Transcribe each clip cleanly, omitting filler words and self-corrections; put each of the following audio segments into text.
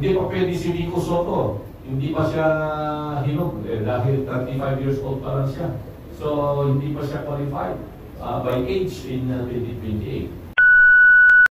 Hindi pa pwede si Vico Soto. Hindi pa siya hinog dahil 35 years old pa lang siya. So, hindi pa siya qualified by age in 2028.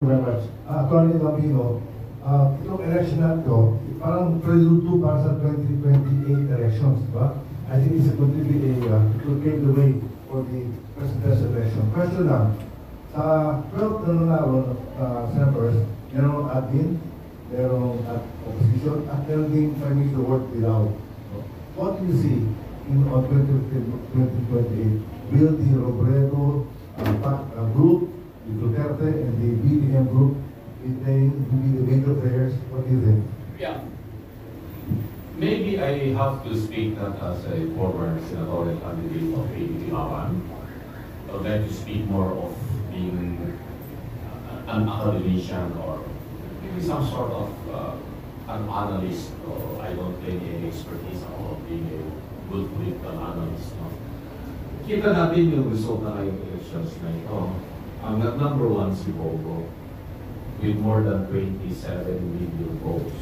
Very much. Attorney Lavino, itong election na ito, parang prelude to para sa 2028 elections, ba? I think it's going to be it will pave the way for the presidential election. Question lang, sa 12 na nanalo senators, merong admin, merong opposition, at meron din Chinese the word without. What do you see in on 2028? Will the Robredo group, the Duterte and the BDM group, will they be the major players? What do you think? Yeah. Maybe I have to speak not as a former senatorial candidate of ABT Laban. I would like to speak more of being an academician or maybe some sort of an analyst. Or I don't claim any expertise of being a good political analyst. No? Kita natin yung result na ngayong elections na ito. Ang number one si Bogo with more than 27 million votes.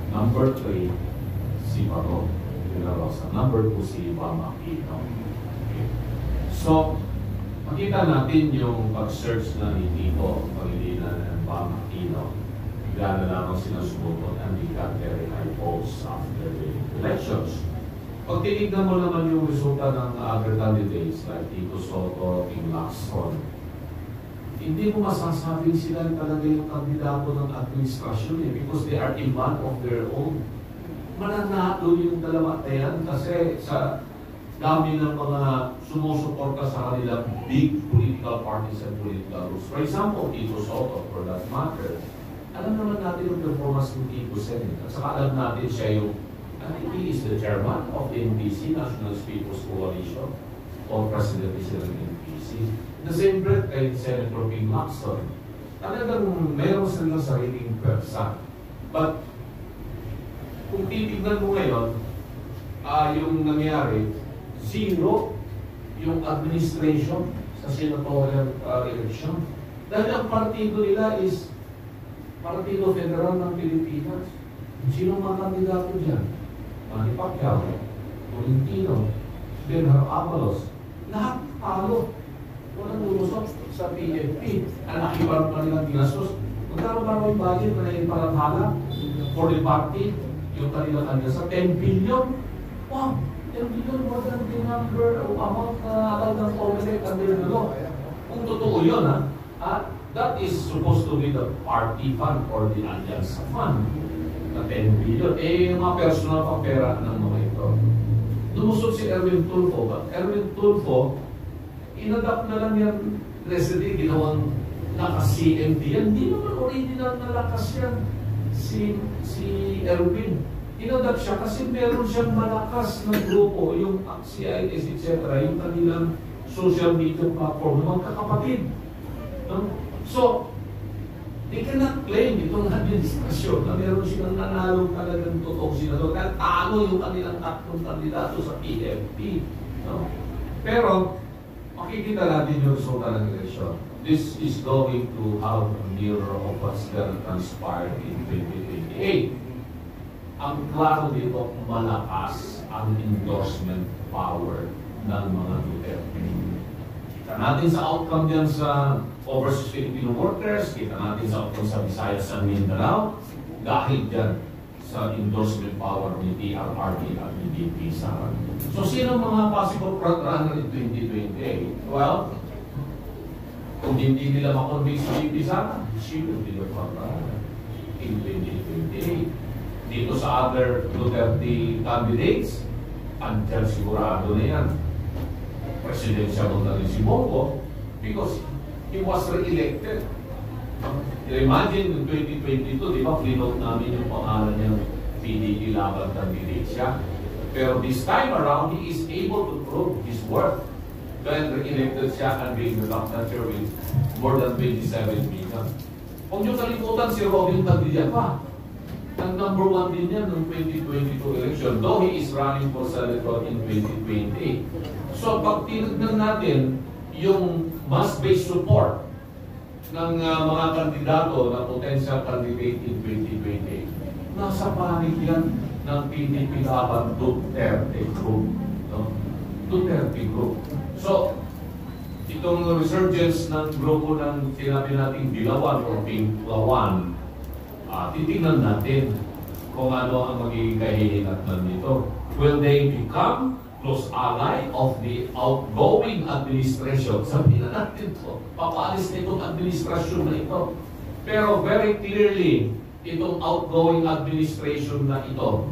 Number 3, si Paro, number 2, si Bam Aquino. Okay. So, makita natin yung pag-search na ni Tito Pangilinan ng Bam Aquino. Bigla na lamang sila sumutot and they got very high votes after the elections. Pag tinignan mo naman yung resulta ng other candidates like Tito Soto, King Lacson, hindi mo masasabing sila talaga yung kandidato ng administrasyon because they are a man of their own. Mananalo yung dalawa na yan kasi sa dami ng mga sumusuporta sa kanila big political parties and political groups. For example, Tito Soto, for that matter, alam naman natin yung performance ng Tito Sen. At saka alam natin siya yung, he is the chairman of the NPC, National People's Coalition, or president is ng NPC. The same breath kay Senator King Lacson. Talagang meron silang sariling persa. But, kung titignan mo ngayon, yung nangyari, zero yung administration sa senatorial election. Dahil ang partido nila is Partido Federal ng Pilipinas. Sino mga kandidato dyan? Manny Pacquiao, Tolentino, Benhar Abalos, lahat talo. Walang lulusot sa PFP. Ang nakibarang kanilang ginastos. Magkano ba yung budget na ipalathala for the party? Yung kanila sa 10 billion. Wow! 10 billion more than the number o amount na alam ng Comelec and their law. Kung totoo yun, that is supposed to be the party fund or the alliance fund. Na 10 billion. Yung mga personal pang pera ng mga ito. Lumusot si Erwin Tulfo. But Erwin Tulfo, inadapt na lang yan resident, ginawang naka-CMD yan. Hindi naman original na lakas yan. Si Erwin. Inadapt siya kasi meron siyang malakas na grupo, yung CIS, etc., yung kanilang social media platform, magkakapatid. No? So, they cannot claim itong administrasyon na meron silang nanalong talagang totoong senador. Kaya talo yung kanilang tatlong kandidato sa PFP. No? Pero, makikita natin yung resulta ng eleksyon. This is going to have a mirror of what's going to transpire in 2028. Ang klaro dito, malakas ang endorsement power ng mga Duterte. Kita natin sa outcome diyan sa overseas Filipino workers, kita natin sa outcome sa Visayas and Mindanao, dahil dyan sa endorsement power ni PRRD at ni BP Sara. So, sino mga possible front-runner in 2028? Well, kung hindi nila makonvince si BP Sara, she will be the front-runner in 2028. Dito sa other Duterte candidates, andyan sigurado na yan. Presidential na rin si Bongo because he was re-elected. Imagine in 2022, di ba, flinote namin yung pangalan niyang PDP Laban candidate siya. Pero this time around, he is able to prove his worth. When re-elected siya and being the top notcher with more than 27 million. Kung nyo kalimutan si Robin Padilla, ang number 1 din yan noong 2022 election, though he is running for senator in 2028. So pag tinignan natin yung mass-based support ng mga kandidato na potential candidate in 2028, nasa panig yan ng PDP laban Duterte Group. No? Duterte Group. So, itong resurgence ng grupo ng sinabi nating Dilawan o Pinglawan, titingnan natin kung ano ang magiging kahihinatnan nito. Will they become close ally of the outgoing administration? Sabihin na natin ito, papaalis na itong administrasyon na ito. Pero very clearly, itong outgoing administration na ito,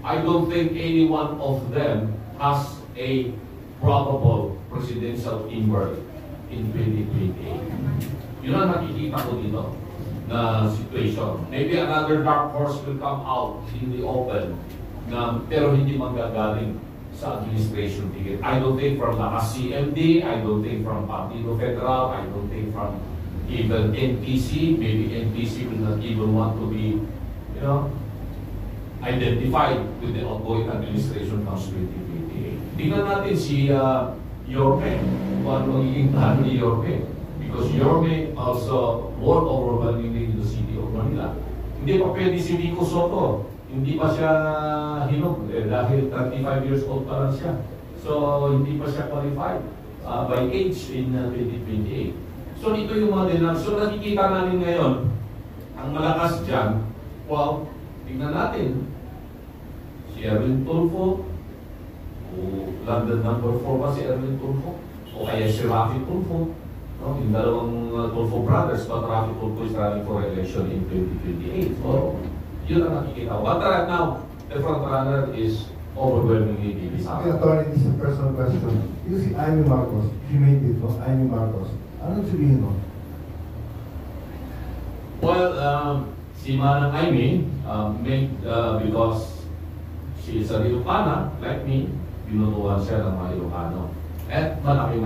I don't think any one of them has a probable presidential emerge in 2028. Yun ang nakikita ko dito na situation. Maybe another dark horse will come out in the open na pero hindi manggagaling sa administration ticket. I don't think from Lakas CMD, I don't think from Partido Federal, I don't think from even NPC. Maybe NPC will not even want to be, identified with the outgoing administration comes 2028. Tingnan natin si Yorme, kung ano magiging plano ni Yorme. Because Yorme also worked overwhelmingly in the city of Manila. Hindi pa pwede si Vico Soto. Hindi pa siya hinog dahil 35 years old pa lang siya. So, hindi pa siya qualified by age in 2028. So, ito yung mga dinam. So, nakikita namin ngayon, ang malakas dyan, well, tingnan natin, si Erwin Tulfo, o London number 4 ba si Erwin Tulfo? O kaya si Rafi Tulfo? No? Yung dalawang Tulfo brothers, but Rafi Tulfo is running for election in 2028. So, yun ang nakikita ko. But right now, the front runner is overwhelmingly Bibi Sara. Okay, Attorney, this is a personal question. You see Amy Marcos, she made it, no? Amy Marcos. Anong sabihin mo? Well, si Manang Amy made because she is a Ilocana, like me, binunuan siya ng mga Ilocano. At malaki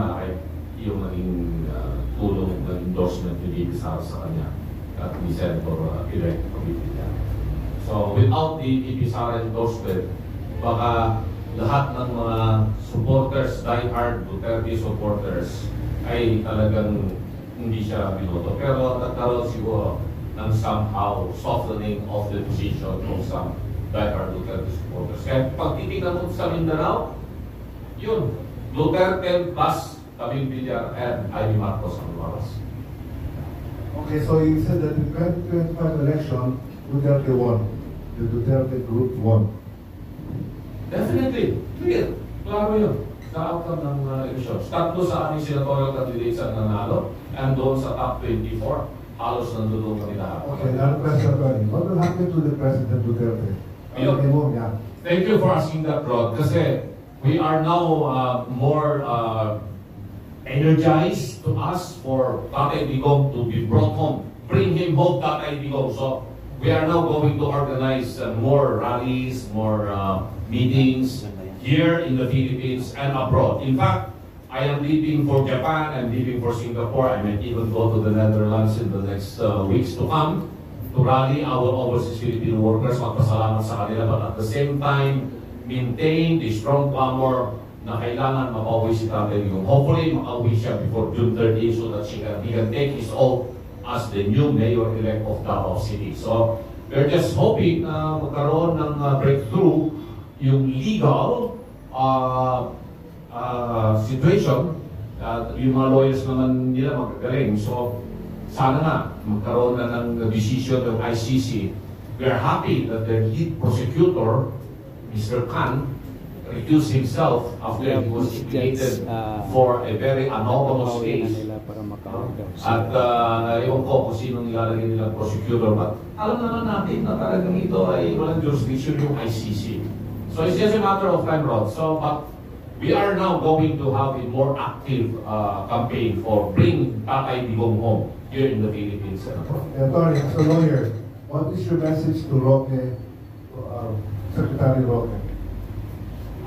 yung naging tulong ng endorsement ni Bibi Sara sa kanya at ni Senator-elect Pagpipilian. So, without the Bibi Sara endorsement, baka lahat ng mga supporters, die-hard Duterte supporters, ay talagang hindi siya binoto. Pero nagkaroon siguro ng somehow softening of the position of some die-hard Duterte supporters. Kaya pag titignan mo sa Mindanao, yun, Duterte plus Camille Villar and Amy Marcos ang lumaras. Okay, so you said that in 2025 election, Duterte won. The Duterte group won. Definitely. Clear. Klaro yun. Sa outcome ng elections. Tatlo sa aming senatorial candidates ang nanalo and doon sa top 24, halos nandun kami lahat. Okay, another question, Attorney. What will happen to the President Duterte? Yeah. Thank you for asking that, Rod. Kasi we are now more energized to ask for Tatay Digong to be brought home. Bring him home, Tatay Digong. So we are now going to organize more rallies, more meetings here in the Philippines and abroad. In fact, I am leaving for Japan, I'm leaving for Singapore, I may even go to the Netherlands in the next weeks to come to rally our overseas Filipino workers, magpasalamat sa kanila, but at the same time, maintain the strong clamor na kailangan mapauwi si Tatay Digong. Hopefully, makauwi siya before June 30 so that he can take his oath as the new mayor-elect of Davao City. So, we're just hoping na magkaroon ng breakthrough yung legal situation. Yung mga lawyers naman nila magagaling. So, sana nga magkaroon na ng decision ng ICC. We are happy that the lead prosecutor, Mr. Khan, recused himself after he was implicated for a very anomalous case. At ewan ko kung sino nilalagay nilang prosecutor. But alam naman natin na talagang ito ay walang jurisdiction yung ICC. So it's just a matter of time, Rod. So, but we are now going to have a more active campaign for bring Tatay Digong home here in the Philippines. Attorney, as a lawyer, what is your message to Roque, Secretary Roque?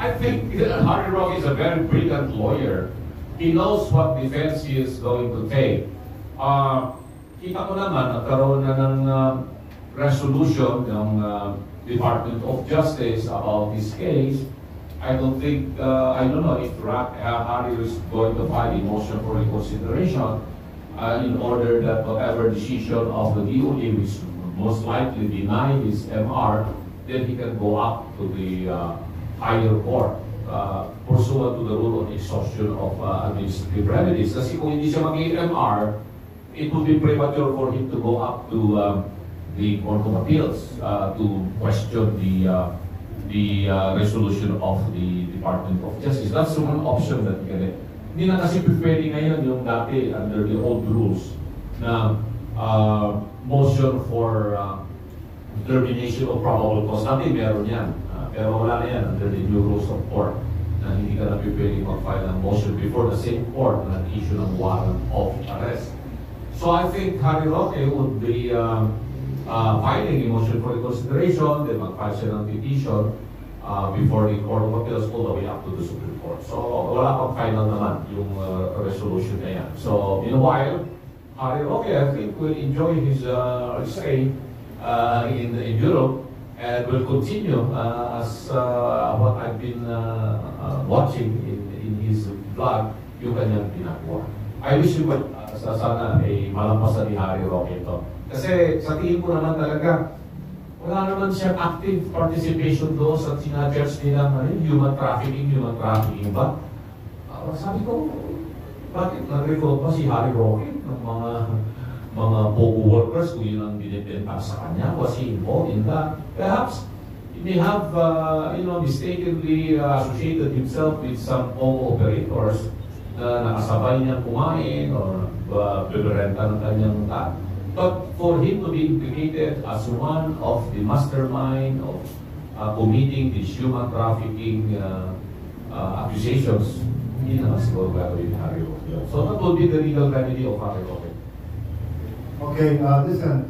I think Harry Roque is a very brilliant lawyer. He knows what defense he is going to take. Kita ko naman, nagkaroon na ng resolution ng Department of Justice about this case. I don't know if Harry is going to file a motion for reconsideration in order that whatever decision of the DOJ, which most likely deny his MR, then he can go up to the higher court pursuant to the rule on exhaustion of administrative remedies. Kasi kung hindi siya mag-MR, it would be premature for him to go up to the Court of Appeals to question the resolution of the Department of Justice. That's one option that he can get. Hindi na kasi pwede ngayon yung dati under the old rules na motion for determination of probable cause. Dati meron yan. Pero wala na yan under the new rules of court na hindi ka na pwede mag-file ng motion before the same court na issue ng warrant of arrest. So I think Harry Roque would be filing a motion for reconsideration, then mag-file siya ng petition before the Court of Appeals all the way up to the Supreme Court. So wala pang final naman yung resolution na yan. So in a while, Harry Roque I think will enjoy his stay in Europe and will continue as what I've been watching in his vlog, yung kanyang ginagawa. I wish you would sana malampasan ni Harry Roque ito. Kasi sa tingin ko naman talaga, wala naman siyang active participation doon sa sinajudge nilang human trafficking ba? Sabi ko, bakit nag-recruit pa si Harry Roque ng mga POGO workers kung yun ang binibenta sa kanya? Was he involved in that? Perhaps he may have mistakenly associated himself with some POGO operators na nakasabay niya kumain or beberenta ng kanyang tat. But for him to be implicated as one of the mastermind of committing these human trafficking accusations, hindi naman siguro gagawin ni Harry Roque. So that will be the legal remedy of Harry Roque. Okay, listen.